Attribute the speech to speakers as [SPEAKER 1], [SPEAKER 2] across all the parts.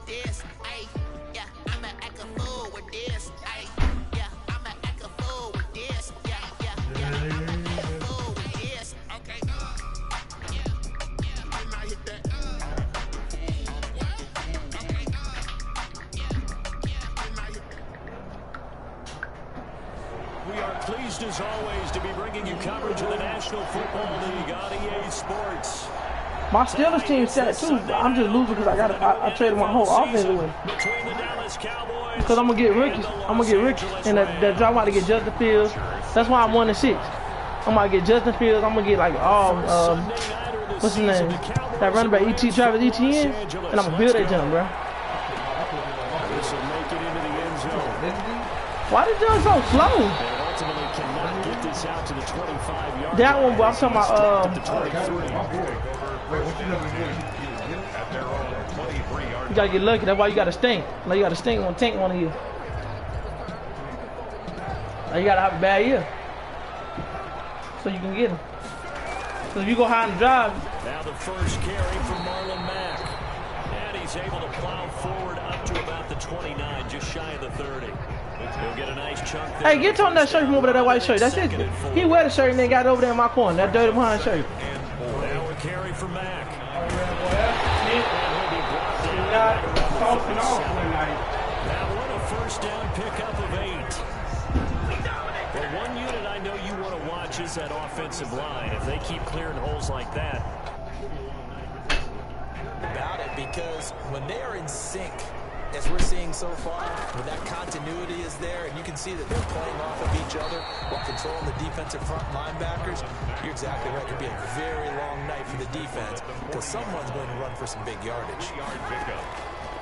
[SPEAKER 1] this. Ay, yeah, I'ma act a fool with this. Ay, yeah, I'ma act a fool with this. Yeah, yeah, yeah, I'ma act a fool with this. Okay. And I hit that.
[SPEAKER 2] We are pleased as always to be bringing you coverage of the National Football League on EA Sports.
[SPEAKER 3] My Steelers team set too. I'm just losing because I traded my whole offense away. Because I'm gonna get rookies. And that job I'm about to get Justin Fields. That's why I'm 1-6. I'm about to get Justin Fields. I'm gonna get like what's his name? That running back Travis Etienne. And I'm gonna build that jump, bro. Why the jump so slow? That one, but I'm talking about you gotta get lucky. That's why you gotta stink. Like you gotta stink on tank one of you. Like you gotta have a bad year so you can get him. So if you go high in the drive.
[SPEAKER 2] Now the first carry from Marlon Mack, and he's able to plow forward up to about the 29, just shy of the 30. He'll get a nice chunk there.
[SPEAKER 3] Hey, get on that shirt from over there, that white shirt. That's it. He wear the shirt and then got it over there in my corner. That dirty behind shirt.
[SPEAKER 2] Now a carry from Mack. Now what a first down pickup of 8. Well, one unit I know you want to watch is that offensive line. If they keep clearing holes like that.
[SPEAKER 4] About it, because when they are in sync, as we're seeing so far, when that continuity is there, and you can see that they're playing off of each other while controlling the defensive front linebackers, you're exactly right. It could be a very long night for the defense because someone's going to run for some big yardage.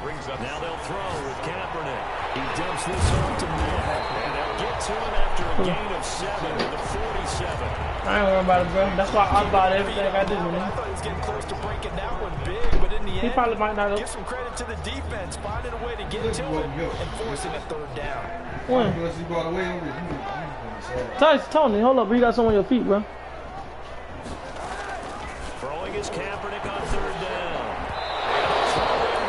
[SPEAKER 2] Now they'll throw with Kaepernick. He dumps this off to Mack, and they'll get to him after a gain of 7 to the 47.
[SPEAKER 3] I ain't worried about it, bro. That's why I bought everything I do, man.
[SPEAKER 4] I thought he was getting close to breaking that one big, but in the end,
[SPEAKER 3] he probably might not.
[SPEAKER 4] Give some credit to the defense, finding a way to get to it and forcing a third down.
[SPEAKER 3] When? Tony, hold up. You got something on your feet, bro.
[SPEAKER 2] Throwing his Kaepernick on third down.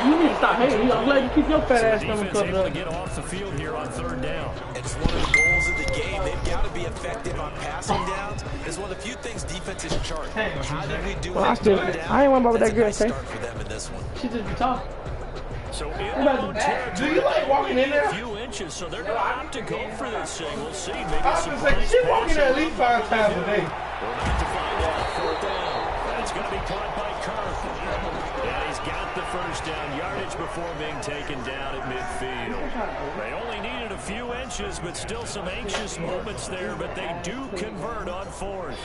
[SPEAKER 3] You need to stop hating. I'm glad you keep your fat ass
[SPEAKER 2] coming
[SPEAKER 3] covered up.
[SPEAKER 2] To get off the field here on third down.
[SPEAKER 4] It's one of the goals of the game. They've got to be effective on passing downs. It's one of the few things defenses chart. How did we do it?
[SPEAKER 3] I ain't worried about that girl say.
[SPEAKER 4] For them in this one.
[SPEAKER 3] She just be talking.
[SPEAKER 2] So
[SPEAKER 3] do you like walking in there?
[SPEAKER 2] A few inches, so they're going to have to go for this thing. We'll see. Maybe
[SPEAKER 3] I was gonna say, she walking there at least 5 times a day.
[SPEAKER 2] We're about to find out. Fourth down. That's going to be caught by Kirk. Yeah, he's got the first down yardage before being taken down at midfield. They only needed a few inches, but still some anxious moments there, but they do convert on fourth.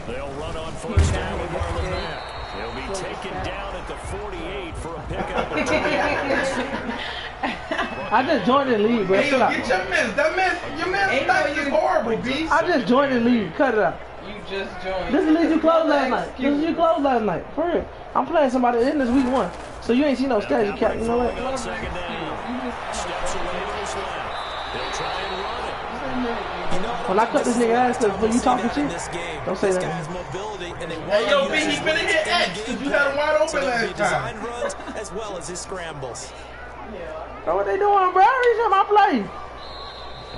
[SPEAKER 2] They'll run on first down with Marlon Mack. He'll be taken down at the 48 for a pickup.
[SPEAKER 3] I just joined the league, bro.
[SPEAKER 5] Hey, yo, get your miss. Your man's life is horrible, beast.
[SPEAKER 3] I just joined the league. Cut it out.
[SPEAKER 5] You just joined.
[SPEAKER 3] This is the league you closed last night. This is you closed last night. For real. I'm playing somebody in this week 1. So you ain't seen no stats, you cap. You know what?
[SPEAKER 2] Steps away to his left. They'll try and run it.
[SPEAKER 3] When I cut this nigga ass, when you talking shit, don't say that.
[SPEAKER 5] Hey, yo, B, he finna hit X because you had him wide open last time.
[SPEAKER 4] Runs as well as his scrambles.
[SPEAKER 3] So what they doing, bro? He's in my play.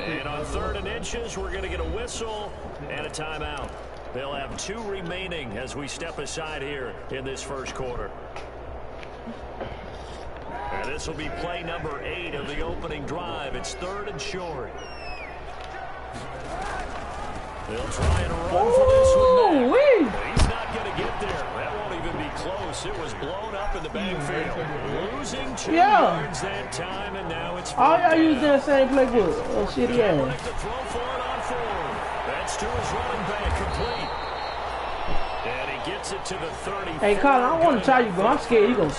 [SPEAKER 2] And on 3rd and inches, we're going to get a whistle and a timeout. They'll have 2 remaining as we step aside here in this first quarter. And this will be play number 8 of the opening drive. It's 3rd and short. They'll try and run for this one. He's not going to get there. That won't even be close. It was blown up in the backfield. Losing 2 yards that time, and now it's
[SPEAKER 3] all y'all use that same playbook. Oh, shitty ass.
[SPEAKER 2] To throw for it on 4. That's to his running back, complete. And he gets it to the 30.
[SPEAKER 3] Hey, Colin, I want to try you, bro. I'm scared you gonna.
[SPEAKER 2] The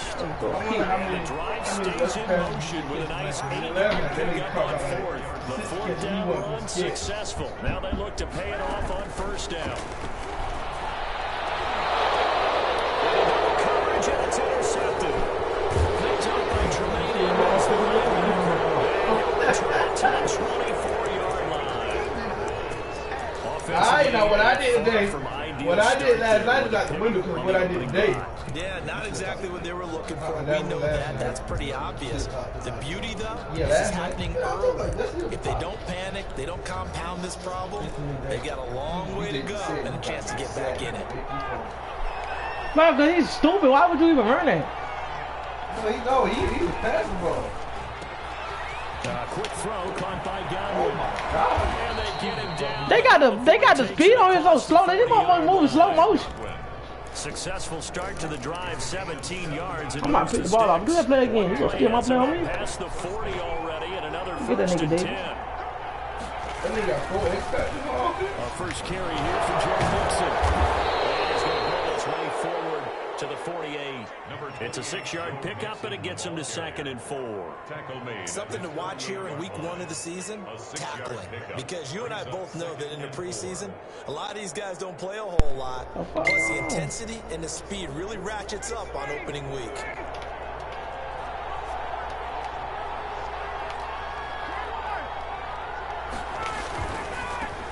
[SPEAKER 2] drive stays in motion with a nice 8-yard pickup on 4th. The 4th down run successful. Now they look to pay it off on first down. Coverage, and it's intercepted. Picked up by Tremaine Edmonds. To the 24-yard line.
[SPEAKER 5] I know what I did today. What I did last night is out the window because what I did today.
[SPEAKER 4] Yeah, not exactly what they were looking for. We know that. That's pretty obvious. The beauty, though, is it's happening early. If they don't panic, they don't compound this problem, they've got a long way to go and a chance to get back in it.
[SPEAKER 3] No, because he's stupid. Why would you even run that?
[SPEAKER 5] No, he was passing the ball.
[SPEAKER 2] Quick throw caught by Godwin. And they get him down.
[SPEAKER 3] They got the speed on him so slow. They just want to move in slow motion.
[SPEAKER 2] Successful start to the drive, 17 yards.
[SPEAKER 3] I'm about to pick the ball off. Do that play again. You gonna steal my play on me?
[SPEAKER 2] Past the 40 already, and another
[SPEAKER 3] Get that
[SPEAKER 2] first
[SPEAKER 3] nigga,
[SPEAKER 2] and 10.
[SPEAKER 3] David.
[SPEAKER 5] That nigga got 4 expected.
[SPEAKER 2] Our first carry here for Joe Mixon. He's going to roll his way forward to the 48. It's a 6-yard pickup, and it gets him to 2nd and 4.
[SPEAKER 4] Something to watch here in week 1 of the season, tackling. Because you and I both know that in the preseason, a lot of these guys don't play a whole lot. Plus the intensity and the speed really ratchets up on opening week.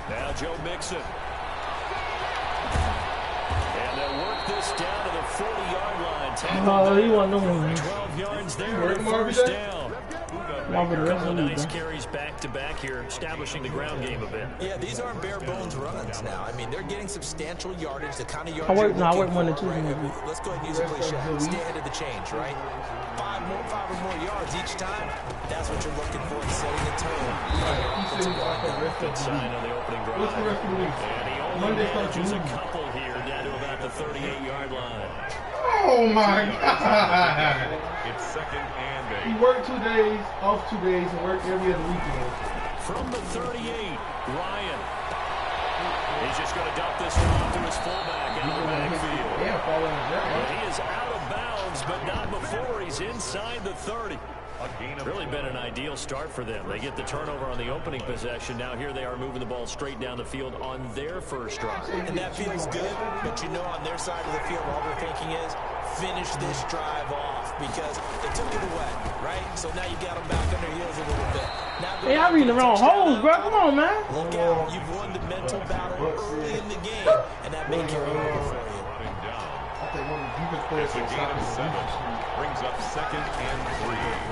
[SPEAKER 2] Now Joe Mixon. And they'll work this down to the 40-yard line.
[SPEAKER 3] Oh, he wasn't no more.
[SPEAKER 2] 12 yards there, first down. Nice carries back-to-back here, establishing the ground game a bit.
[SPEAKER 4] Yeah, these aren't bare bones runs now. I mean, they're getting substantial yardage, the kind of yardage.
[SPEAKER 3] I work 1 and 2.
[SPEAKER 4] Let's go ahead and use a cliche. Stay ahead of the change, right? 5 or more yards each time. That's what you're looking for in setting the tone.
[SPEAKER 2] Good sign on the opening drive. And he only manages a couple here down to about the 38-yard line.
[SPEAKER 5] Oh my God!
[SPEAKER 6] It's 2nd and 8.
[SPEAKER 5] He worked 2 days, off 2 days, and worked every other weekend.
[SPEAKER 2] From the 38, Ryan. He's just going to dump this one off to his fullback out of the backfield. He is out of bounds, but not before he's inside the 30. Really been an ideal start for them. They get the turnover on the opening possession. Now here they are moving the ball straight down the field on their first drive.
[SPEAKER 4] And that feels good, but you know on their side of the field all they're thinking is finish this drive off because they took it away, right? So now you got them back on their heels a little bit.
[SPEAKER 3] Hey, I'm reading the wrong holes, bro. Come on, man.
[SPEAKER 4] Look out. You've won the mental battle early in the game, and that may carry over for you.
[SPEAKER 6] It's a gain of 7. Brings up 2nd and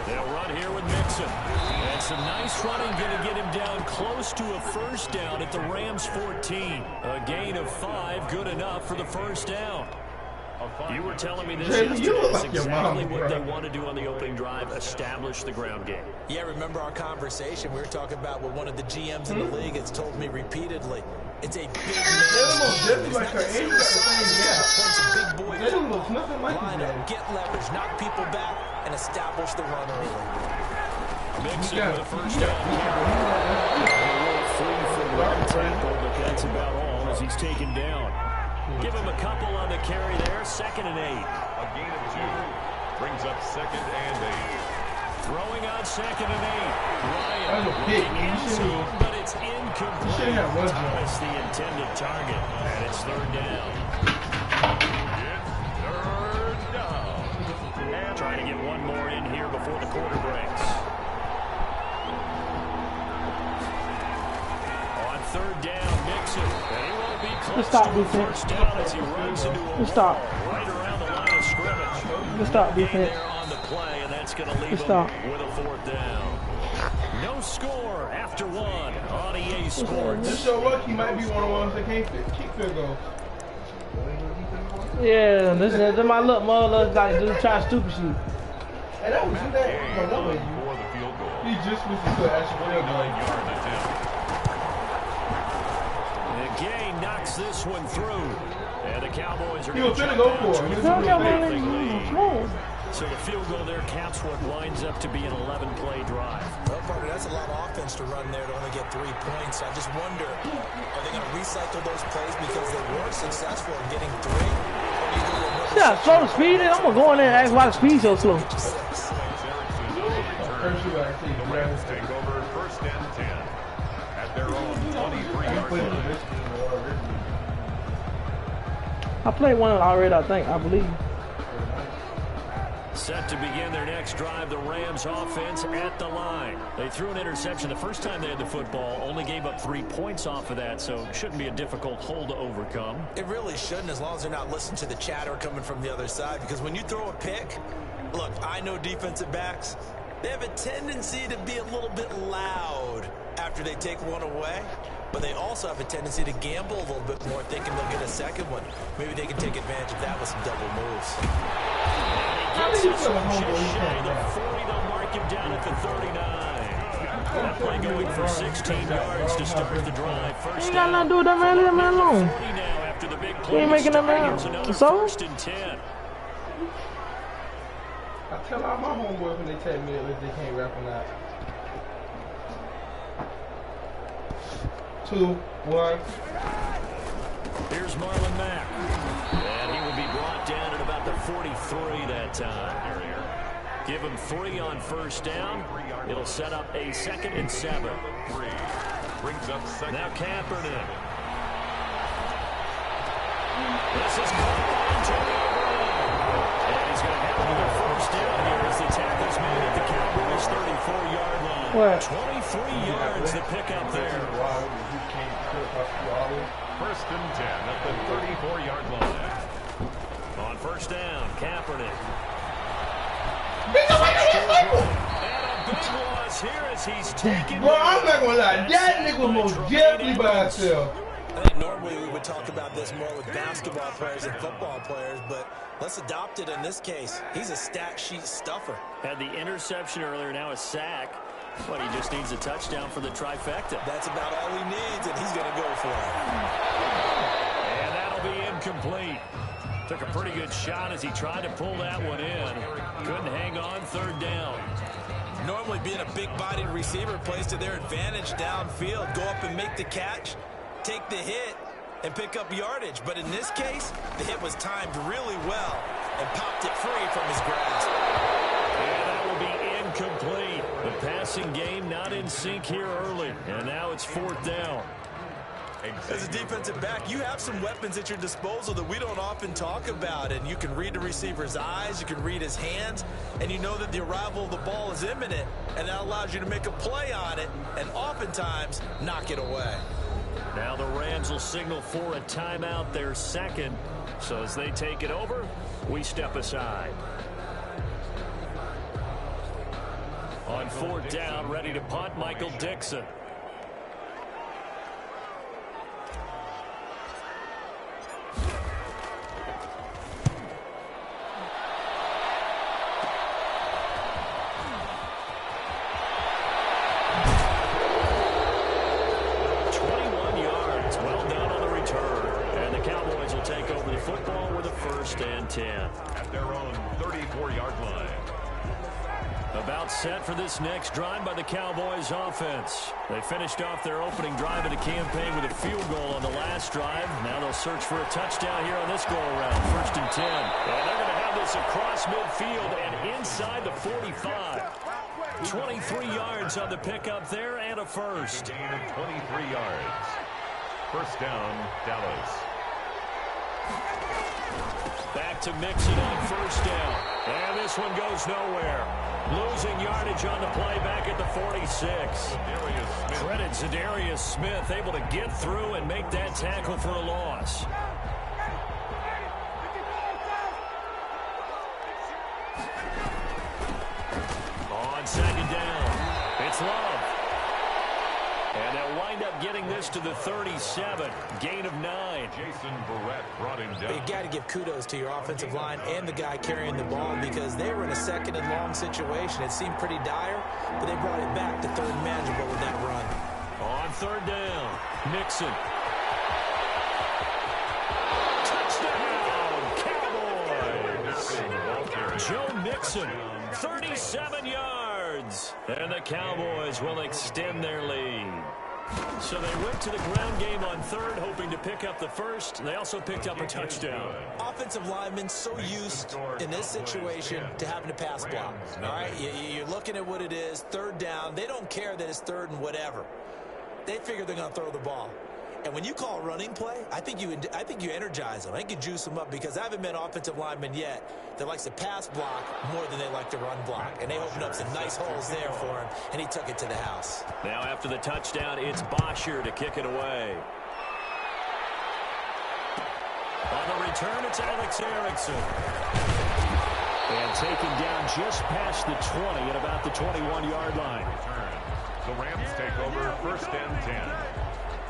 [SPEAKER 6] 3.
[SPEAKER 2] They'll run here with Mixon. And some nice running going to get him down close to a first down at the Rams 14. A gain of 5, good enough for the first down. You were telling me this is exactly what they want to do on the opening drive, establish the ground game.
[SPEAKER 4] Yeah, remember our conversation? We were talking about what one of the GMs in the league has told me repeatedly. It's a big man.
[SPEAKER 5] Like her age,
[SPEAKER 4] Big boy.
[SPEAKER 5] they don't look nothing like
[SPEAKER 4] Line
[SPEAKER 5] that.
[SPEAKER 4] up, get leverage, knock people back, and establish the run early.
[SPEAKER 2] Mixon with the first down. Free from one tackle, but that's about all as he's taken down. Give him a couple on the carry there. 2nd and 8.
[SPEAKER 6] A gain of 2. Brings up 2nd and 8.
[SPEAKER 2] Throwing on 2nd and 8. Ryan
[SPEAKER 5] That was a pick.
[SPEAKER 2] looking in zone, but it's incomplete. Thomas the intended target, and it's 3rd down.
[SPEAKER 6] It's 3rd down.
[SPEAKER 2] Trying to get one more in here before the quarter breaks. On 3rd down, Mixon. And he won't be close
[SPEAKER 3] Let's stop
[SPEAKER 2] to a
[SPEAKER 3] defense.
[SPEAKER 2] first down as he runs into a
[SPEAKER 3] Let's stop.
[SPEAKER 2] wall right around the line of scrimmage.
[SPEAKER 3] Let's stop
[SPEAKER 2] Gain
[SPEAKER 3] defense.
[SPEAKER 2] there on the play, and that's going to leave
[SPEAKER 3] Let's
[SPEAKER 2] him
[SPEAKER 3] stop.
[SPEAKER 2] with a 4th down. No score after 1 on EA Sports.
[SPEAKER 5] This show luck, he might be one of the ones that can't kick field goal.
[SPEAKER 3] Yeah, this is my look, mother like just trying stupid shit.
[SPEAKER 5] And that was that.
[SPEAKER 6] For
[SPEAKER 5] No,
[SPEAKER 6] the field goal.
[SPEAKER 5] he just missed the actual field goal.
[SPEAKER 6] 29-yard attempt.
[SPEAKER 2] The gain knocks this one through. And the Cowboys are
[SPEAKER 5] He
[SPEAKER 2] going
[SPEAKER 5] was
[SPEAKER 2] to
[SPEAKER 5] finna go for it. He was
[SPEAKER 3] Don't
[SPEAKER 5] finna
[SPEAKER 3] get
[SPEAKER 5] go
[SPEAKER 3] one
[SPEAKER 5] for it.
[SPEAKER 3] of these. Come on.
[SPEAKER 2] So the field goal there caps what winds up to be an 11-play drive.
[SPEAKER 4] Well, partner, that's a lot of offense to run there to only get 3 points. I just wonder, are they going to recycle those plays because they were successful in getting 3? Or do you go with another
[SPEAKER 3] Yeah, slow the speed. I'm gonna go in there and ask why the speed so slow.
[SPEAKER 6] Alex Erickson will return. The Rams take over 1st and 10 at their own 23-yard line.
[SPEAKER 3] I played one already, I believe.
[SPEAKER 2] Set to begin their next drive, the Rams offense at the line. They threw an interception the first time they had the football, only gave up 3 points off of that, so it shouldn't be a difficult hole to overcome.
[SPEAKER 4] It really shouldn't, as long as they're not listening to the chatter coming from the other side, because when you throw a pick, look, I know defensive backs, they have a tendency to be a little bit loud after they take one away, but they also have a tendency to gamble a little bit more, thinking they'll get a second one. Maybe they can take advantage of that with some double moves.
[SPEAKER 2] Just shy of the 40, they'll mark him down at the 39. That play going for 16 yards to start the drive. First
[SPEAKER 3] ain't got nothing to do with that man. Leave that man alone.
[SPEAKER 2] After the big
[SPEAKER 3] He ain't making that man. So?
[SPEAKER 2] First and 10.
[SPEAKER 5] I tell all my homeboys when they tell me if they can't rap or not. 2, 1.
[SPEAKER 2] Here's Marlon Mack. And he will be brought down at about the 43 that time. Give him 3 on first down. It'll set up a 2nd and 7.
[SPEAKER 6] Brings up second.
[SPEAKER 2] Now Kaepernick. This is caught by Antonio Brown. And he's going to have another first down here as the tackle's made at the Cowboys' 34-yard line.
[SPEAKER 3] What?
[SPEAKER 2] 23 yards to pick up there.
[SPEAKER 6] First and 10 at the 34-yard line.
[SPEAKER 2] On first down, Kaepernick.
[SPEAKER 5] Big up,
[SPEAKER 2] And a big loss here as he's taken.
[SPEAKER 5] bro, I'm not gonna lie. That nigga was most definitely by himself.
[SPEAKER 4] I think normally we would talk about this more with basketball players and football players, but let's adopt it in this case. He's a stat sheet stuffer.
[SPEAKER 2] Had the interception earlier, now a sack. But he just needs a touchdown for the trifecta.
[SPEAKER 4] That's about all he needs, and he's going to go for it.
[SPEAKER 2] And that'll be incomplete. Took a pretty good shot as he tried to pull that one in. Couldn't hang on, 3rd down.
[SPEAKER 4] Normally being a big-bodied receiver plays to their advantage downfield. Go up and make the catch, take the hit, and pick up yardage. But in this case, the hit was timed really well and popped it free from his grasp.
[SPEAKER 2] And that will be incomplete. The passing game not in sync here early. And now it's 4th down.
[SPEAKER 4] As a defensive back, you have some weapons at your disposal that we don't often talk about. And you can read the receiver's eyes, you can read his hands, and you know that the arrival of the ball is imminent. And that allows you to make a play on it and oftentimes knock it away.
[SPEAKER 2] Now the Rams will signal for a timeout, their 2nd. So as they take it over, we step aside. On 4th down, ready to punt, Michael Dixon. Football with a 1st and 10.
[SPEAKER 6] At their own 34-yard line.
[SPEAKER 2] About set for this next drive by the Cowboys offense. They finished off their opening drive of the campaign with a field goal on the last drive. Now they'll search for a touchdown here on this go-around. 1st and 10. And they're going to have this across midfield and inside the 45. 23 yards on the pickup there and a first.
[SPEAKER 6] Gain of 23 yards. First down, Dallas.
[SPEAKER 2] Back to Mixon on 1st down. And this one goes nowhere. Losing yardage on the play back at the 46. Credit Zadarius Smith, able to get through and make that tackle for a loss. On 2nd down, it's Love. And they'll wind up getting this to the 37. Gain of 9.
[SPEAKER 6] Jason Barrett brought him down.
[SPEAKER 4] You got to give kudos to your offensive line and the guy carrying the ball because they were in a 2nd and long situation. It seemed pretty dire, but they brought it back to 3rd and manageable with that run.
[SPEAKER 2] On 3rd down, Mixon. Touchdown, Cowboys! Joe Mixon, 37 yards. And the Cowboys will extend their lead. So they went to the ground game on 3rd, hoping to pick up the 1st. They also picked up a touchdown.
[SPEAKER 4] Offensive linemen so used in this situation to having to pass block. All right, you're looking at what it is, 3rd down. They don't care that it's 3rd and whatever. They figure they're going to throw the ball. And when you call a running play, I think you energize them. I think you juice them up, because I haven't met an offensive lineman yet that likes to pass block more than they like to run block. And they opened up some nice holes there for him, and he took it to the house.
[SPEAKER 2] Now after the touchdown, it's Bosher to kick it away. On the return, it's Alex Erickson. And taken down just past the 20 at about the 21-yard line.
[SPEAKER 6] The Rams take over 1st and 10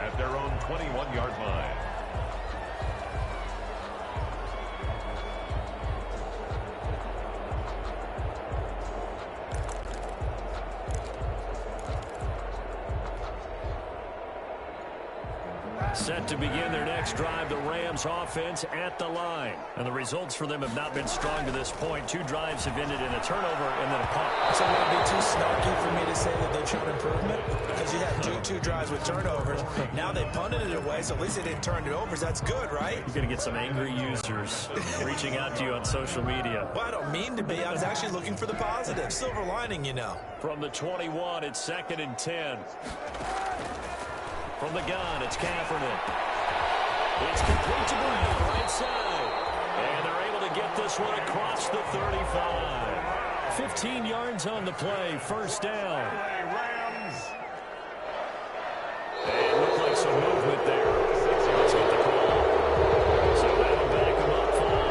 [SPEAKER 6] at their own 21-yard line.
[SPEAKER 2] Set to begin their next drive, the Rams offense at the line. And the results for them have not been strong to this point. 2 drives have ended in a turnover and then a punt.
[SPEAKER 4] So it would be too snarky for me to say that they've shown improvement, because you had two drives with turnovers. Now they punted it away, so at least they didn't turn it over. That's good, right?
[SPEAKER 2] You're going to get some angry users reaching out to you on social media.
[SPEAKER 4] Well, I don't mean to be. I was actually looking for the positive. Silver lining, you know.
[SPEAKER 2] From the 21, it's 2nd and 10. From the gun, it's Kaepernick. It's complete to Brown, right side. And they're able to get this one across the 35. 15 yards on the play, 1st down. And it looked like some movement there. Let's get the call. So that'll back them up 5.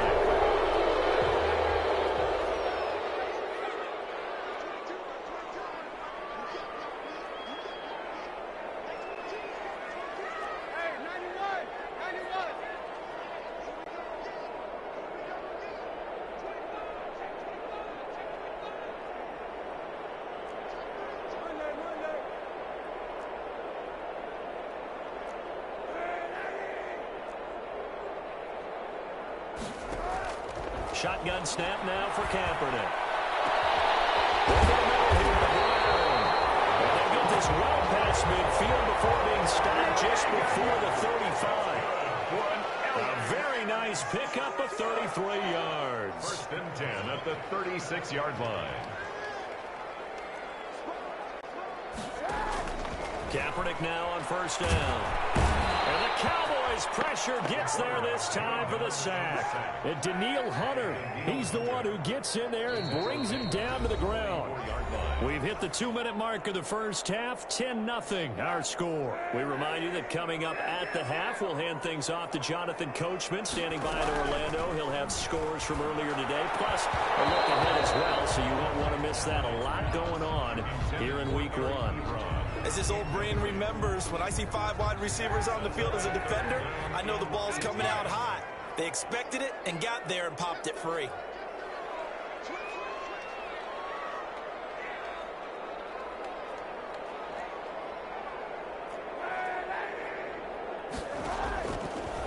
[SPEAKER 2] Shotgun snap now for Kaepernick. They get this well past midfield before being stopped just before the 35. A very nice pickup of 33 yards.
[SPEAKER 6] 1st and 10 at the 36-yard line.
[SPEAKER 2] Kaepernick now on 1st down. And the Cowboys pressure gets there this time for the sack. And Daniil Hunter, he's the one who gets in there and brings him down to the ground. We've hit the 2-minute mark of the first half, 10-0 our score. We remind you that coming up at the half, we'll hand things off to Jonathan Coachman, standing by in Orlando. He'll have scores from earlier today, plus a look ahead as well, so you won't want to miss that. A lot going on here in Week 1.
[SPEAKER 4] As his old brain remembers, when I see 5 wide receivers on the field as a defender, I know the ball's coming out hot. They expected it and got there and popped it free.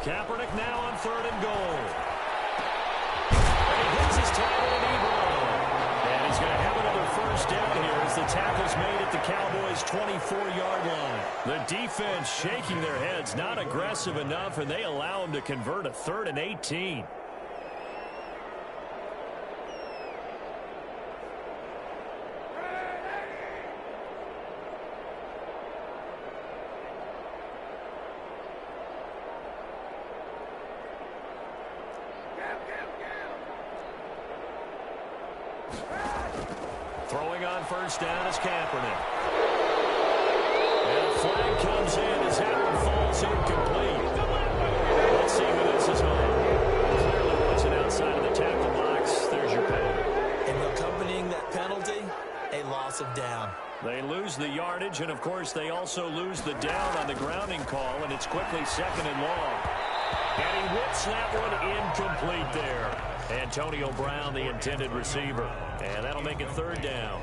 [SPEAKER 2] Kaepernick now on 3rd and goal. And he hits his tackle in Ebron. And he's going to have another 1st down here as the tackle's made at the Cowboys' 24-yard line. The defense shaking their heads, not aggressive enough, and they allow him to convert a 3rd and 18. Throwing on 1st down is Kaepernick. And a flag comes in as that one falls incomplete. Let's see who this is on. Clearly wasn't outside of the tackle box. There's your penalty.
[SPEAKER 4] And accompanying that penalty, a loss of down.
[SPEAKER 2] They lose the yardage, and of course they also lose the down on the grounding call, and it's quickly 2nd and long. And he whips that one incomplete there. Antonio Brown, the intended receiver. And that'll make it 3rd down.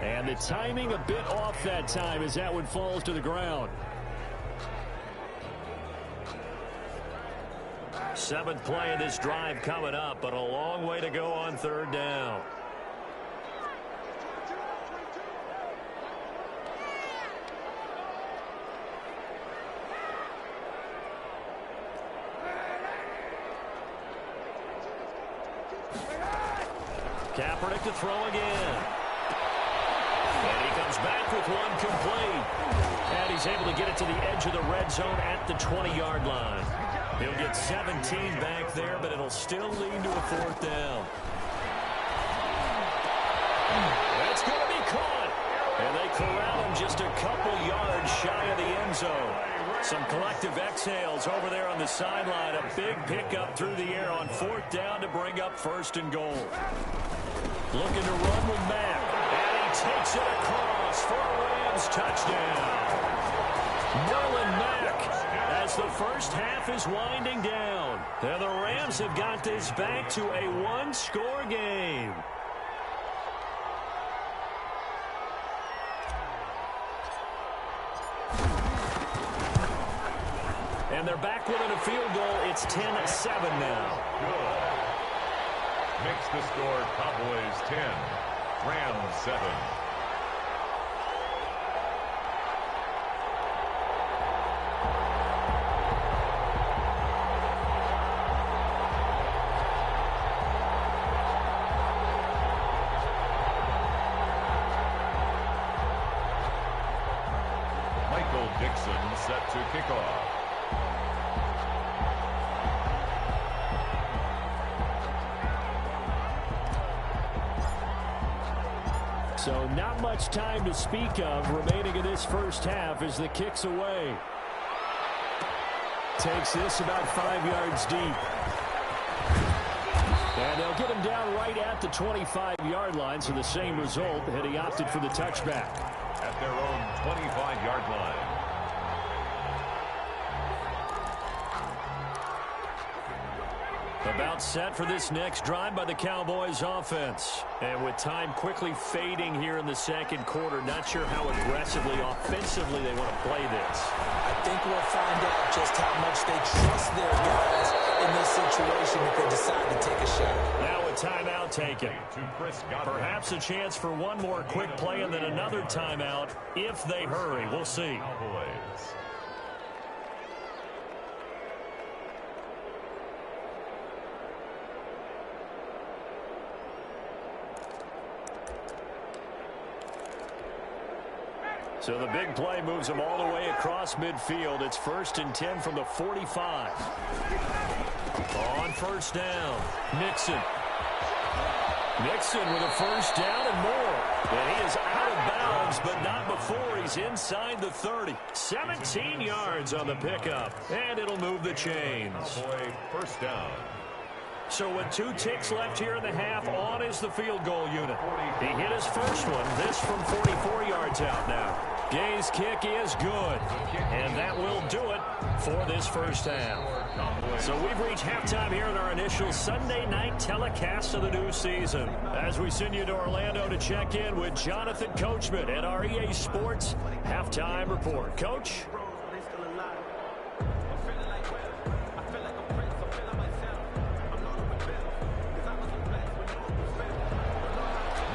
[SPEAKER 2] And the timing a bit off that time as that one falls to the ground. 7th play of this drive coming up, but a long way to go on 3rd down. Kaepernick to throw again. And he comes back with one complete. And he's able to get it to the edge of the red zone at the 20-yard line. He'll get 17 back there, but it'll still lead to a 4th down. That's going to be caught. And they corral him just a couple yards shy of the end zone. Some collective exhales over there on the sideline. A big pickup through the air on 4th down to bring up 1st and goal. Looking to run with Mack. And he takes it across for a Rams touchdown. Marlon Mack, as the first half is winding down. And the Rams have got this back to a one-score game. And they're back within a field goal. It's 10-7 now.
[SPEAKER 6] Good. Makes the score Cowboys 10, Rams 7. Michael Dixon set to kick off.
[SPEAKER 2] So not much time to speak of remaining in this first half as the kick's away. Takes this about 5 yards deep. And they'll get him down right at the 25-yard line, so the same result had he opted for the touchback.
[SPEAKER 6] At their own 25-yard line.
[SPEAKER 2] About set for this next drive by the Cowboys offense. And with time quickly fading here in the second quarter, not sure how aggressively, offensively they want to play this.
[SPEAKER 4] I think we'll find out just how much they trust their guys in this situation if they decide to take a shot.
[SPEAKER 2] Now a timeout taken. Perhaps a chance for one more quick play and then another timeout if they hurry. We'll see. So the big play moves them all the way across midfield. It's 1st and 10 from the 45. On 1st down, Nixon. Nixon with a 1st down and more. And he is out of bounds, but not before he's inside the 30. 17 yards on the pickup, and it'll move the chains.
[SPEAKER 6] Cowboy 1st down.
[SPEAKER 2] So with 2 ticks left here in the half, on is the field goal unit. He hit his first one, this from 44 yards out now. Gay's kick is good, and that will do it for this first half. So we've reached halftime here in our initial Sunday night telecast of the new season. As we send you to Orlando to check in with Jonathan Coachman at our EA Sports Halftime Report. Coach?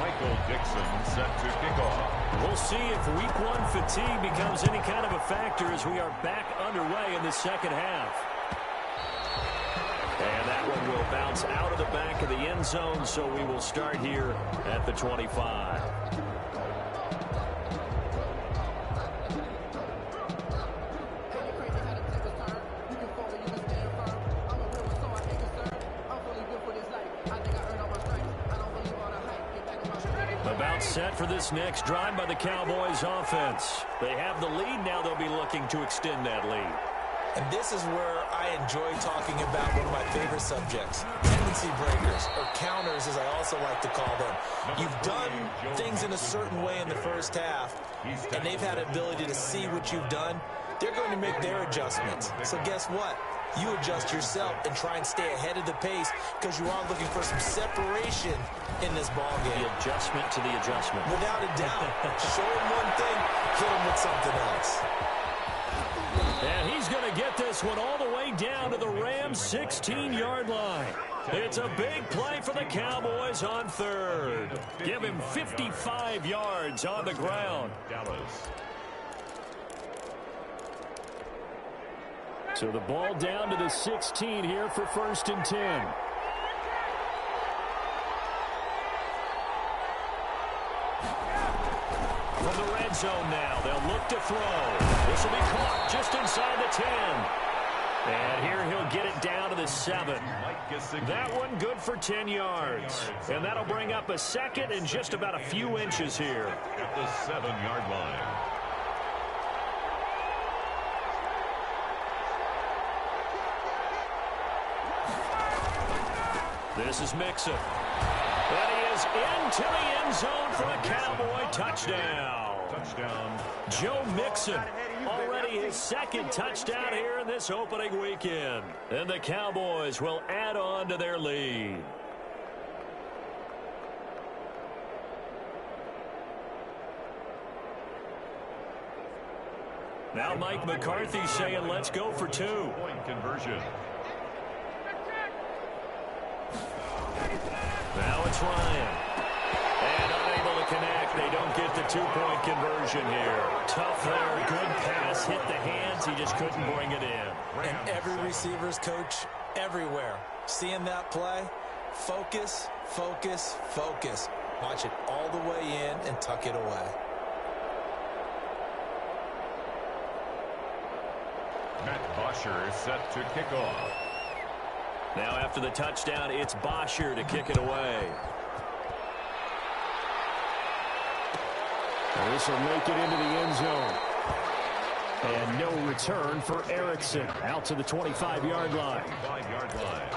[SPEAKER 6] Michael Dixon set to kick off.
[SPEAKER 2] We'll see if week 1 fatigue becomes any kind of a factor as we are back underway in the second half. And that one will bounce out of the back of the end zone, so we will start here at the 25. About set for this next drive by the Cowboys offense. They have the lead now. They'll be looking to extend that lead.
[SPEAKER 4] And this is where I enjoy talking about one of my favorite subjects, tendency breakers, or counters as I also like to call them. You've done things in a certain way in the first half, and they've had ability to see what you've done. They're going to make their adjustments. So guess what? You adjust yourself and try and stay ahead of the pace because you are looking for some separation in this ball game.
[SPEAKER 2] The adjustment to the adjustment.
[SPEAKER 4] Without a doubt. Show him one thing, hit him with something else.
[SPEAKER 2] And he's going to get this one all the way down to the Rams' 16-yard line. It's a big play for the Cowboys on 3rd. Give him 55 yards on the ground.
[SPEAKER 6] Dallas.
[SPEAKER 2] So the ball down to the 16 here for 1st and 10. From the red zone now, they'll look to throw. This will be caught just inside the 10. And here he'll get it down to the 7. That one good for 10 yards. And that'll bring up a second and just about a few inches here.
[SPEAKER 6] At the 7-yard line.
[SPEAKER 2] This is Mixon. And he is into the end zone for a Cowboy touchdown.
[SPEAKER 6] Touchdown.
[SPEAKER 2] Joe Mixon, already his second touchdown here in this opening weekend. And the Cowboys will add on to their lead. Now Mike McCarthy saying, let's go for 2.
[SPEAKER 6] Point conversion.
[SPEAKER 2] Now it's Ryan. And unable to connect. They don't get the 2-point conversion here. Tough there. Good pass. Hit the hands. He just couldn't bring it in.
[SPEAKER 4] And every receiver's coach everywhere. Seeing that play, focus, focus, focus. Watch it all the way in and tuck it away.
[SPEAKER 6] Matt Bosher is set to kick off.
[SPEAKER 2] Now after the touchdown, it's Bosher to kick it away. And this will make it into the end zone. And no return for Erickson. Out to the 25-yard line.
[SPEAKER 6] 5-yard line.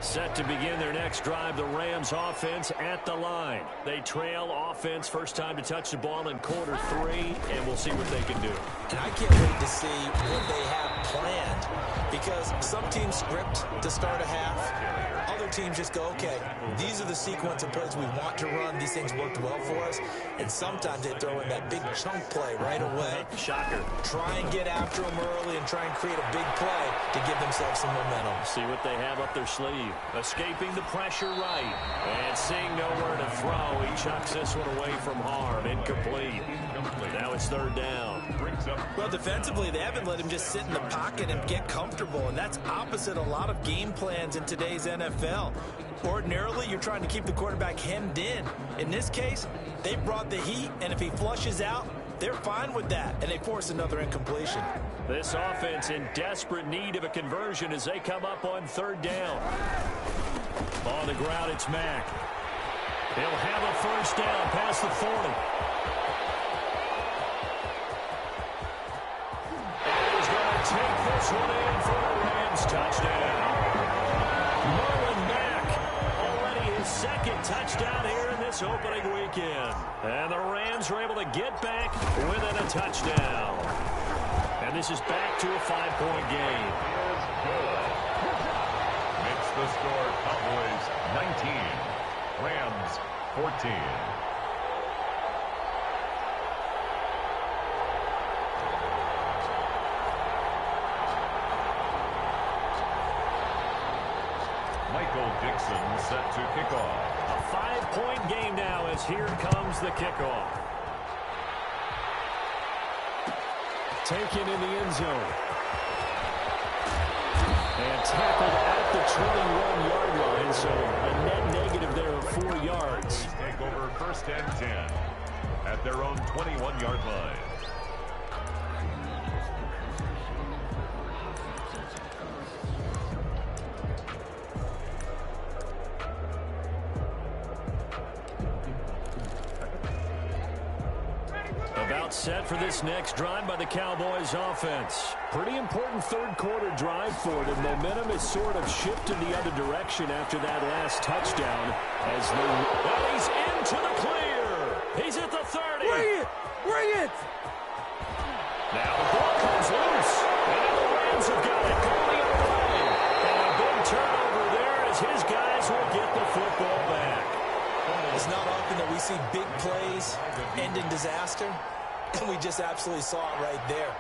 [SPEAKER 2] Set to begin their next drive, the Rams offense at the line. They trail offense, first time to touch the ball in quarter 3, and we'll see what they can do.
[SPEAKER 4] And I can't wait to see what they have planned, because some teams script to start a half. Other teams just go, okay, these are the sequence of plays we want to run. These things worked well for us. And sometimes they throw in that big chunk play right away.
[SPEAKER 2] Shocker.
[SPEAKER 4] Try and get after them early and try and create a big play to give themselves some momentum.
[SPEAKER 2] See what they have up their sleeve. Escaping the pressure right. And seeing nowhere to throw, he chucks this one away from harm. Incomplete. Now it's third down.
[SPEAKER 4] Well, defensively, they haven't let him just sit in the pocket and get comfortable, and that's opposite a lot of game plans in today's NFL. Ordinarily, you're trying to keep the quarterback hemmed in. In this case, they brought the heat, and if he flushes out, they're fine with that, and they force another incompletion.
[SPEAKER 2] This offense in desperate need of a conversion as they come up on third down. On the ground, it's Mack. He'll have a first down past the 40. And he's going to take this one in for a Rams touchdown. Marlon Mack, already his second touchdown here in this opening weekend. And the Rams are able to get back within a touchdown. And this is back to a 5-point game.
[SPEAKER 6] Makes the score Cowboys 19, Rams 14. Michael Dixon set to kick off.
[SPEAKER 2] A 5-point game now as here comes the kickoff. Taken in the end zone. And tackled at the 21-yard line, so a net negative there of 4 yards.
[SPEAKER 6] Take over first and 10 at their own 21-yard line.
[SPEAKER 2] About set for this next drive by the Cowboys offense. Pretty important third quarter drive for them. Momentum has sort of shifted the other direction after that last touchdown. As well, he's into the clear. He's at the 30.
[SPEAKER 3] Bring it! Bring it!
[SPEAKER 2] Now the ball comes loose. And the Rams have got it going away. And a big turnover there as his guys will get the football back.
[SPEAKER 4] It's not often that we see big plays end in disaster, and we just absolutely saw it right there.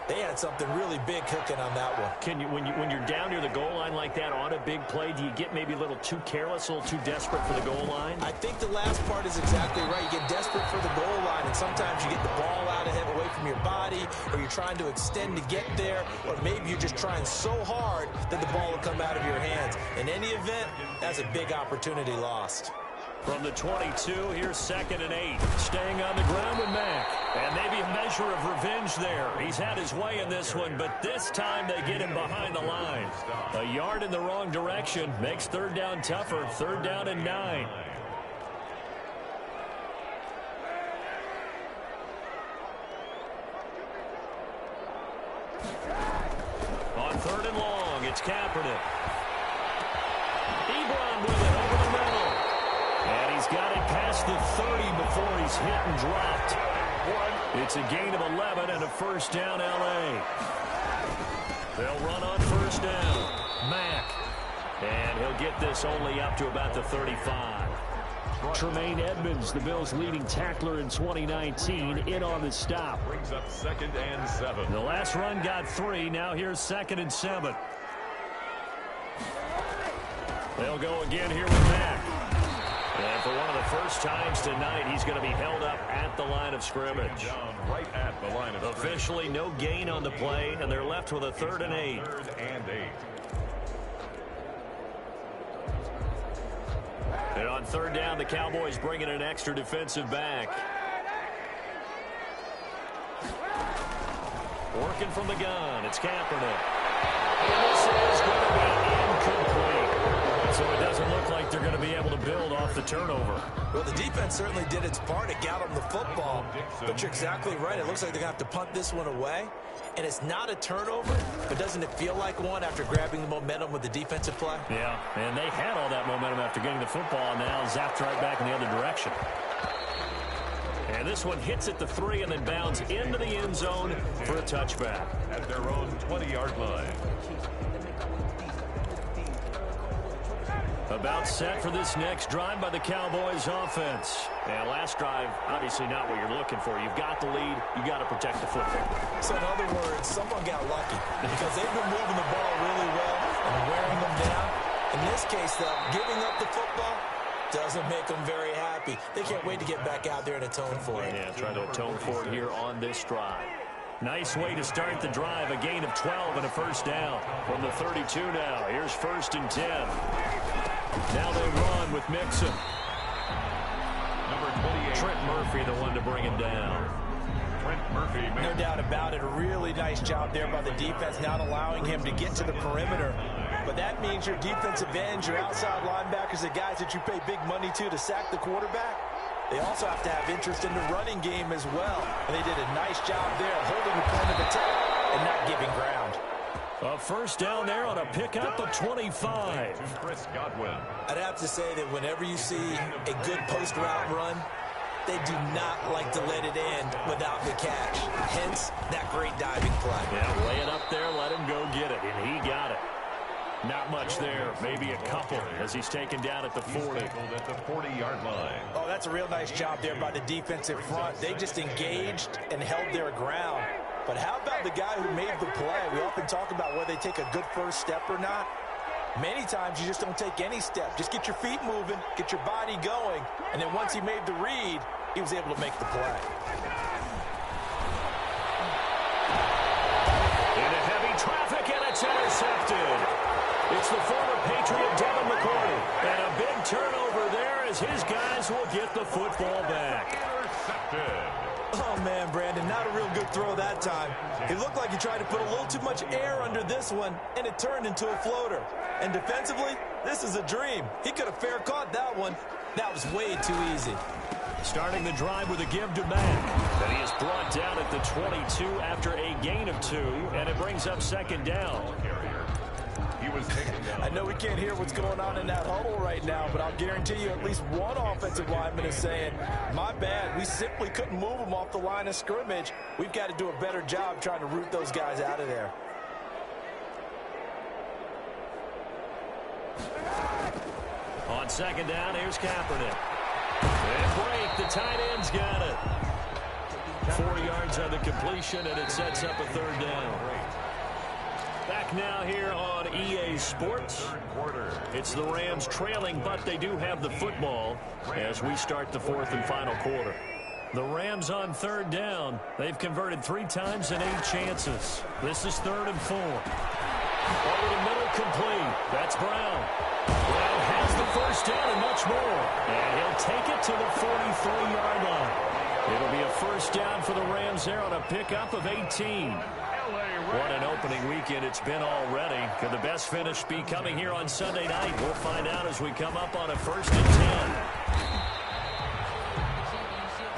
[SPEAKER 4] They had something really big cooking on that one.
[SPEAKER 2] Can you, when you're down near the goal line like that on a big play, do you get maybe a little too careless, a little too desperate for the goal line?
[SPEAKER 4] I think the last part is exactly right. You get desperate for the goal line, and sometimes you get the ball out ahead away from your body, or you're trying to extend to get there, or maybe you're just trying so hard that the ball will come out of your hands. In any event, that's a big opportunity lost.
[SPEAKER 2] From the 22, here's 2nd and 8. Staying on the ground with Mack. And maybe a measure of revenge there. He's had his way in this one, but this time they get him behind the line. A yard in the wrong direction makes 3rd down tougher. 3rd down and 9. On 3rd and long, it's Kaepernick. Ebron with it over the middle. And he's got it past the 30 before he's hit and dropped. It's a gain of 11 and a 1st down L.A. They'll run on 1st down. Mack. And he'll get this only up to about the 35. Tremaine Edmonds, the Bills' leading tackler in 2019, in on the stop.
[SPEAKER 6] Brings up 2nd and 7.
[SPEAKER 2] The last run got 3. Now here's 2nd and 7. They'll go again here with Mack. And for one of the first times tonight, he's going to be held up at the line of scrimmage.
[SPEAKER 6] Down right at the line of
[SPEAKER 2] Officially no gain on the play, and they're left with a 3rd and 8.
[SPEAKER 6] 3rd and 8.
[SPEAKER 2] And on 3rd down, the Cowboys bring in an extra defensive back. Working from the gun, it's Kaepernick. And this is going to be incomplete. So it doesn't look like they're going to be able to build off the turnover.
[SPEAKER 4] Well, the defense certainly did its part. It got them the football. But you're exactly right. It looks like they're going to have to punt this one away. And it's not a turnover, but doesn't it feel like one after grabbing the momentum with the defensive play?
[SPEAKER 2] Yeah, and they had all that momentum after getting the football, and now zapped right back in the other direction. And this one hits at the 3 and then bounds into the end zone for a touchback.
[SPEAKER 6] At their own 20-yard line.
[SPEAKER 2] About set for this next drive by the Cowboys offense. And last drive, obviously not what you're looking for. You've got the lead. You've got to protect the football.
[SPEAKER 4] So in other words, someone got lucky because they've been moving the ball really well and wearing them down. In this case, though, giving up the football doesn't make them very happy. They can't wait to get back out there and atone for it.
[SPEAKER 2] Yeah, trying to atone for it here on this drive. Nice way to start the drive. A gain of 12 and a 1st down. From the 32 now. Here's 1st and 10. Now they run with Mixon.
[SPEAKER 6] Number 28.
[SPEAKER 2] Trent Murphy, the one to bring him down.
[SPEAKER 6] Trent Murphy.
[SPEAKER 4] No doubt about it. A really nice job there by the defense, not allowing him to get to the perimeter. But that means your defensive ends, your outside linebackers, the guys that you pay big money to sack the quarterback, they also have to have interest in the running game as well. And they did a nice job there holding the point of attack and not giving ground.
[SPEAKER 2] A 1st down there on a pickup of 25.
[SPEAKER 6] Chris Godwin.
[SPEAKER 4] I'd have to say that whenever you see a good post route run, they do not like to let it end without the catch. Hence, that great diving play.
[SPEAKER 2] Yeah, lay it up there, let him go get it, and he got it. Not much there, maybe a couple as he's taken down at the 40.
[SPEAKER 6] At the 40-yard line.
[SPEAKER 4] Oh, that's a real nice job there by the defensive front. They just engaged and held their ground. But how about the guy who made the play? We often talk about whether they take a good first step or not. Many times you just don't take any step. Just get your feet moving, get your body going, and then once he made the read, he was able to make the play.
[SPEAKER 2] Into heavy traffic, and it's intercepted. It's the former Patriot Devin McCourty. And a big turnover there as his guys will get the football back.
[SPEAKER 6] Intercepted.
[SPEAKER 4] Oh, man, Brandon, not a real good throw that time. It looked like he tried to put a little too much air under this one, and it turned into a floater. And defensively, this is a dream. He could have fair caught that one. That was way too easy.
[SPEAKER 2] Starting the drive with a give to Mack. And he is brought down at the 22 after a gain of 2, and it brings up 2nd down.
[SPEAKER 6] He was taken down.
[SPEAKER 4] I know we can't hear what's going on in that huddle right now, but I'll guarantee you at least one offensive lineman is saying, my bad, we simply couldn't move them off the line of scrimmage. We've got to do a better job trying to root those guys out of there.
[SPEAKER 2] On 2nd down, here's Kaepernick. And break, the tight end's got it. 4 yards on the completion, and it sets up a third down. Back now here on EA Sports. It's the Rams trailing, but they do have the football as we start the fourth and final quarter. The Rams on third down. They've converted 3 times and 8 chances. This is 3rd and 4. Over the middle, complete. That's Brown. Brown has the first down and much more. And he'll take it to the 43-yard line. It'll be a first down for the Rams there on a pickup of 18. What an opening weekend it's been already. Could the best finish be coming here on Sunday night? We'll find out as we come up on a 1st and 10.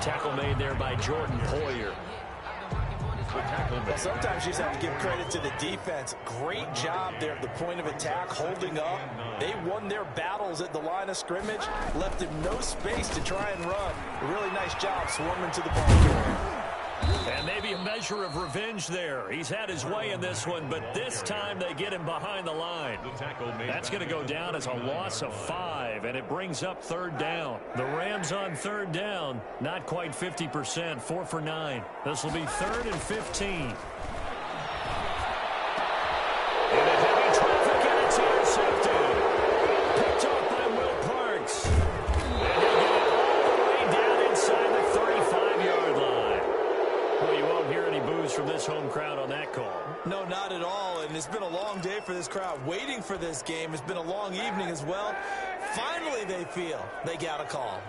[SPEAKER 2] Tackle made there by Jordan Poyer.
[SPEAKER 4] Well, sometimes you just have to give credit to the defense. Great job there at the point of attack, holding up. They won their battles at the line of scrimmage, left him no space to try and run. A really nice job swarming to the ball carrier.
[SPEAKER 2] And maybe a measure of revenge there. He's had his way in this one, but this time they get him behind the line. That's going to go down as a loss of 5, and it brings up 3rd down. The Rams on 3rd down, not quite 50%, 4 for 9. This will be 3rd and 15. And a heavy traffic, and it's intercepted. Picked off by Will Parks. And he'll get it all the way down inside the 35-yard line. Well, you won't hear any boos from this home crowd on that call.
[SPEAKER 4] No, not at all. And it's been a long day for this crowd. Waiting for this game. It's been a long evening as well. Finally, they feel they got a call.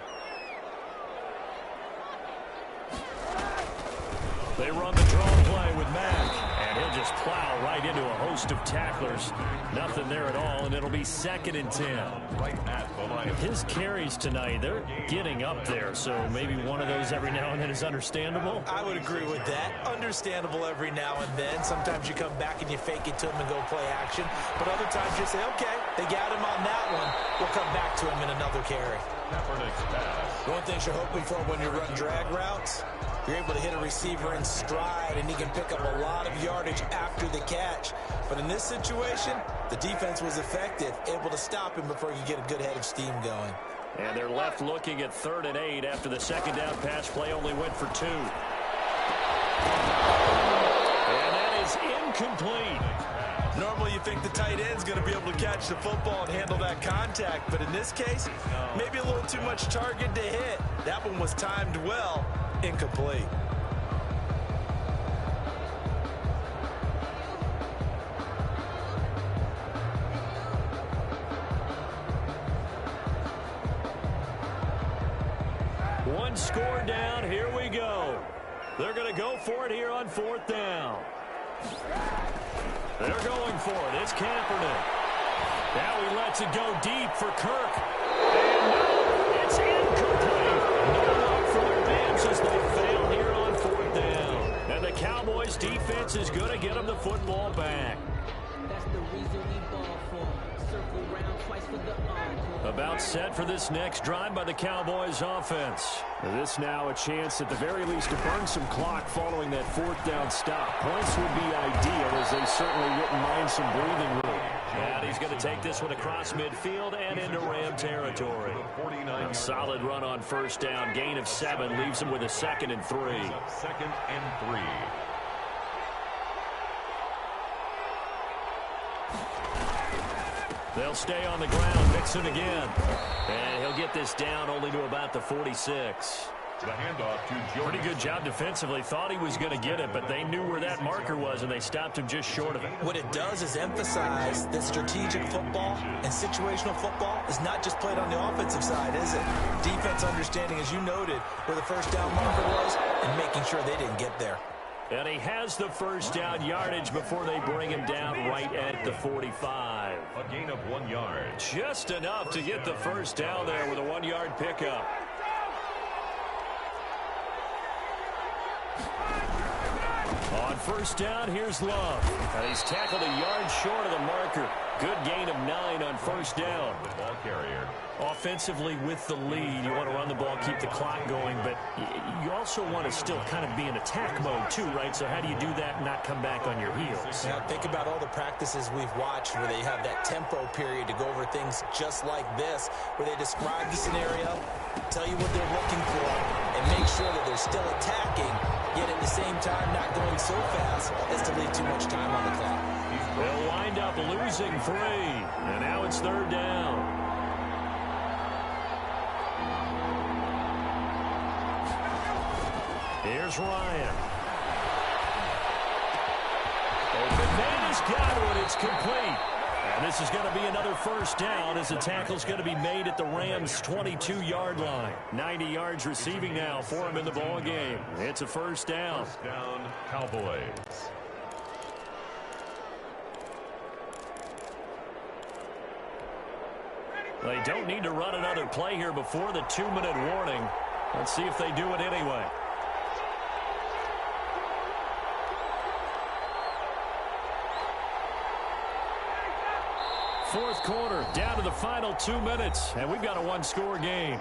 [SPEAKER 2] They run the draw play with Mack, and he'll just plow right into a host of tacklers. Nothing there at all, and it'll be 2nd and 10.
[SPEAKER 6] Right at the line.
[SPEAKER 2] His carries tonight, they're getting up there, so maybe one of those every now and then is understandable.
[SPEAKER 4] I would agree with that. Understandable every now and then. Sometimes you come back and you fake it to him and go play action. But other times you say, okay, they got him on that one. We'll come back to him in another carry.
[SPEAKER 6] Kaepernick's
[SPEAKER 4] One thing you're hoping for when you run drag routes, you're able to hit a receiver in stride, and he can pick up a lot of yardage after the catch. But in this situation, the defense was effective, able to stop him before you get a good head of steam going.
[SPEAKER 2] And they're left looking at 3rd and 8 after the 2nd down pass play only went for 2. And that is incomplete.
[SPEAKER 4] Normally you think the tight end's going to be able to catch the football and handle that contact, but in this case, maybe a little too much target to hit. That one was timed well. Incomplete.
[SPEAKER 2] One score down. Here we go. They're going to go for it here on 4th down. They're going for it. It's Kaepernick. Now he lets it go deep for Kirk. And no, it's incomplete. No luck for the Rams as they fail here on 4th down. And the Cowboys defense is going to get them the football back.
[SPEAKER 7] That's the reason we ball for. Circle round twice for the encore.
[SPEAKER 2] About set for this next drive by the Cowboys offense. This now a chance at the very least to burn some clock following that 4th down stop. Points would be ideal as they certainly wouldn't mind some breathing room. And he's going to take this one across midfield and into Ram territory. A solid run on 1st down. Gain of 7 leaves him with a 2nd and 3.
[SPEAKER 6] 2nd and 3.
[SPEAKER 2] They'll stay on the ground. Mixon again. And he'll get this down only to about the 46.
[SPEAKER 6] The handoff to Jordan.
[SPEAKER 2] Pretty good job defensively. Thought he was going to get it, but they knew where that marker was, and they stopped him just short of it.
[SPEAKER 4] What it does is emphasize that strategic football and situational football is not just played on the offensive side, is it? Defense understanding, as you noted, where the 1st down marker was and making sure they didn't get there.
[SPEAKER 2] And he has the 1st down yardage before they bring him down right at the 45.
[SPEAKER 6] A gain of 1 yard.
[SPEAKER 2] Just enough to get the 1st down there with a 1-yard pickup. On 1st down, here's Love. And he's tackled a yard short of the marker. Good gain of 9 on 1st down.
[SPEAKER 6] The ball carrier.
[SPEAKER 2] Offensively with the lead, you want to run the ball, keep the clock going, but you also want to still kind of be in attack mode too, right? So how do you do that and not come back on your heels?
[SPEAKER 4] Now, think about all the practices we've watched where they have that tempo period to go over things just like this, where they describe the scenario, tell you what they're looking for, and make sure that they're still attacking yet at the same time not going so fast as to leave too much time on the clock.
[SPEAKER 2] They'll wind up losing 3, and now it's 3rd down. Here's Ryan. Open man has got it. It's complete. And this is going to be another 1st down as the tackle's going to be made at the Rams' 22-yard line. 90 yards receiving now for him in the ball game. It's a 1st down.
[SPEAKER 6] 1st down, Cowboys.
[SPEAKER 2] They don't need to run another play here before the 2-minute warning. Let's see if they do it anyway. Fourth quarter, down to the final 2 minutes, and we've got a 1-score game.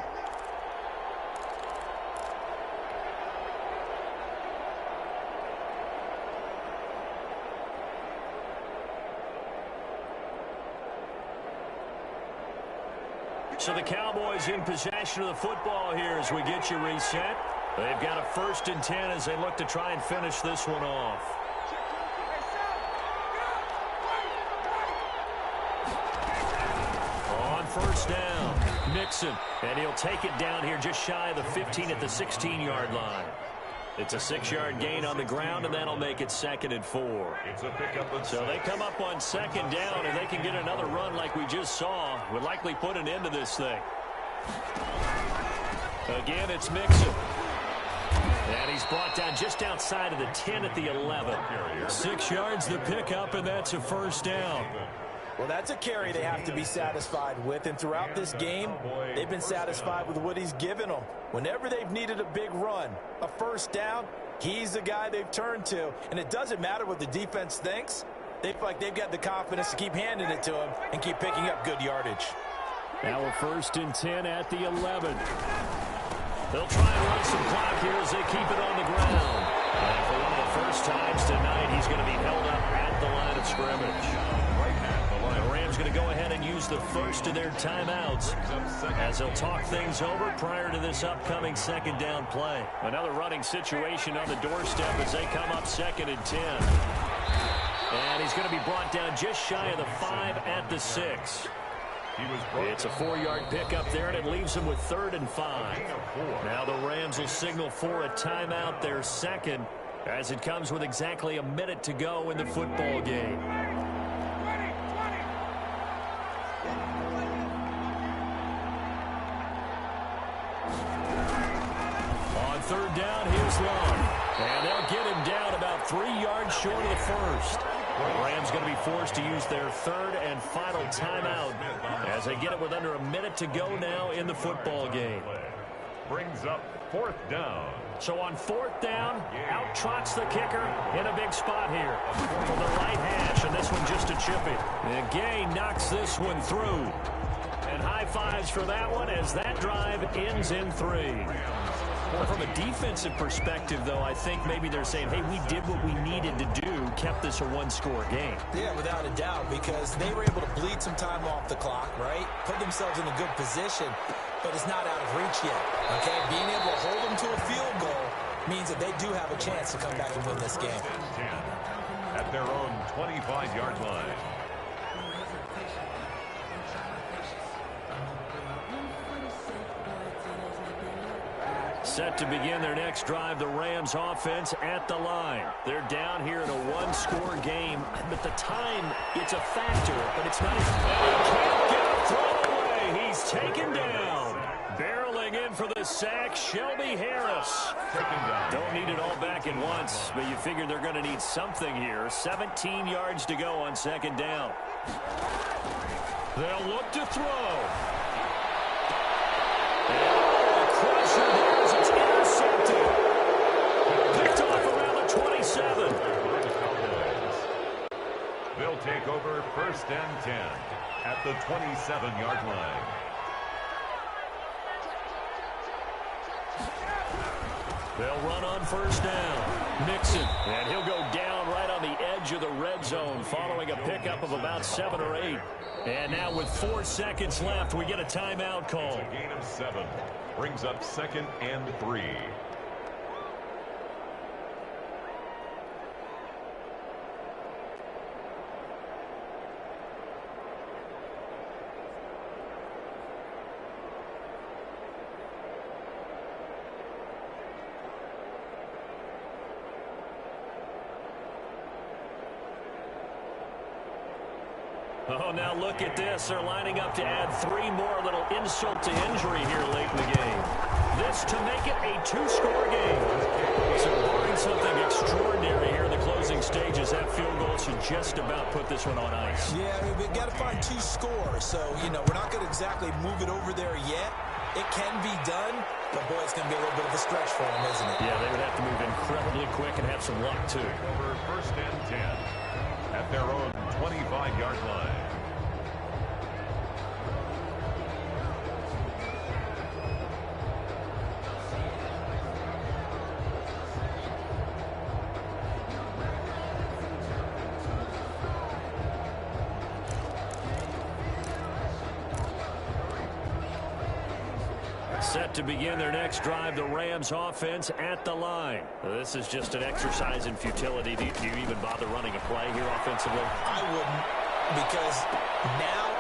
[SPEAKER 2] So the Cowboys in possession of the football here as we get you reset. They've got a 1st and 10 as they look to try and finish this one off. On 1st down, Mixon, and he'll take it down here just shy of the 15 at the 16-yard line. It's a 6-yard gain on the ground, and that'll make it 2nd and 4.
[SPEAKER 6] It's a pickup.
[SPEAKER 2] So they come up on 2nd down, and they can get another run like we just saw. Would likely put an end to this thing. Again, it's Mixon. And he's brought down just outside of the 10 at the 11. 6 yards the pickup, and that's a 1st down.
[SPEAKER 4] Well, that's a carry they have to be satisfied with, and throughout this game, they've been satisfied with what he's given them. Whenever they've needed a big run, a 1st down, he's the guy they've turned to. And it doesn't matter what the defense thinks. They feel like they've got the confidence to keep handing it to him and keep picking up good yardage.
[SPEAKER 2] Now a 1st and 10 at the 11. They'll try and run some clock here as they keep it on the ground. And for one of the first times tonight, he's going to be held up at the line of scrimmage. The Rams going to go ahead and use the first of their timeouts as they'll talk things over prior to this upcoming 2nd down play. Another running situation on the doorstep as they come up 2nd and 10. And he's going to be brought down just shy of the 5 at the 6. It's a 4-yard pickup there, and it leaves them with 3rd and 5. Now the Rams will signal for a timeout, their 2nd, as it comes with exactly a minute to go in the football game. On 3rd down, here's Long. And they'll get him down about 3 yards short of the 1st. The Rams going to be forced to use their 3rd and final timeout as they get it with under a minute to go now in the football game.
[SPEAKER 6] Brings up 4th down.
[SPEAKER 2] So on 4th down, out trots the kicker in a big spot here from the right hash, and this one just a chip it. And Gay knocks this one through. And high fives for that one as that drive ends in 3. Well, from a defensive perspective, though, I think maybe they're saying, hey, we did what we needed to do, kept this a 1-score game.
[SPEAKER 4] Yeah, without a doubt, because they were able to bleed some time off the clock, right? Put themselves in a good position, but it's not out of reach yet, okay? Being able to hold them to a field goal means that they do have a chance to come back and win this game.
[SPEAKER 6] At their own 25-yard line.
[SPEAKER 2] Set to begin their next drive, the Rams offense at the line. They're down here in a 1-score game, but the time, it's a factor, but it's not. And he can't get a throw away. He's taken down. Barreling in for the sack, Shelby Harris. Don't need it all back at once, but you figure they're going to need something here. 17 yards to go on 2nd down. They'll look to throw. Crusher there as it's intercepted. Picked off around the 27.
[SPEAKER 6] They'll take over 1st and 10 at the 27-yard line.
[SPEAKER 2] They'll run on 1st down. Mixon, and he'll go down right on the edge of the red zone following a pickup of about 7 or 8. And now with 4 seconds left, we get a timeout call.
[SPEAKER 6] It's a gain of 7. Brings up 2nd and 3.
[SPEAKER 2] Oh, now look at this. They're lining up to add 3 more, little insult to injury here late in the game. This to make it a 2-score game. So barring something extraordinary here in the closing stages, that field goal should just about put this one on ice.
[SPEAKER 4] Yeah, I mean, we've got to find 2 scores. So, you know, we're not going to exactly move it over there yet. It can be done, but boy, it's going to be a little bit of a stretch for them, isn't it?
[SPEAKER 2] Yeah, they would have to move incredibly quick and have some luck, too.
[SPEAKER 6] Over first and 10 at their own 25-yard line.
[SPEAKER 2] Set to begin their next drive, the Rams offense at the line. This is just an exercise in futility. Do you even bother running a play here offensively?
[SPEAKER 4] I wouldn't, because now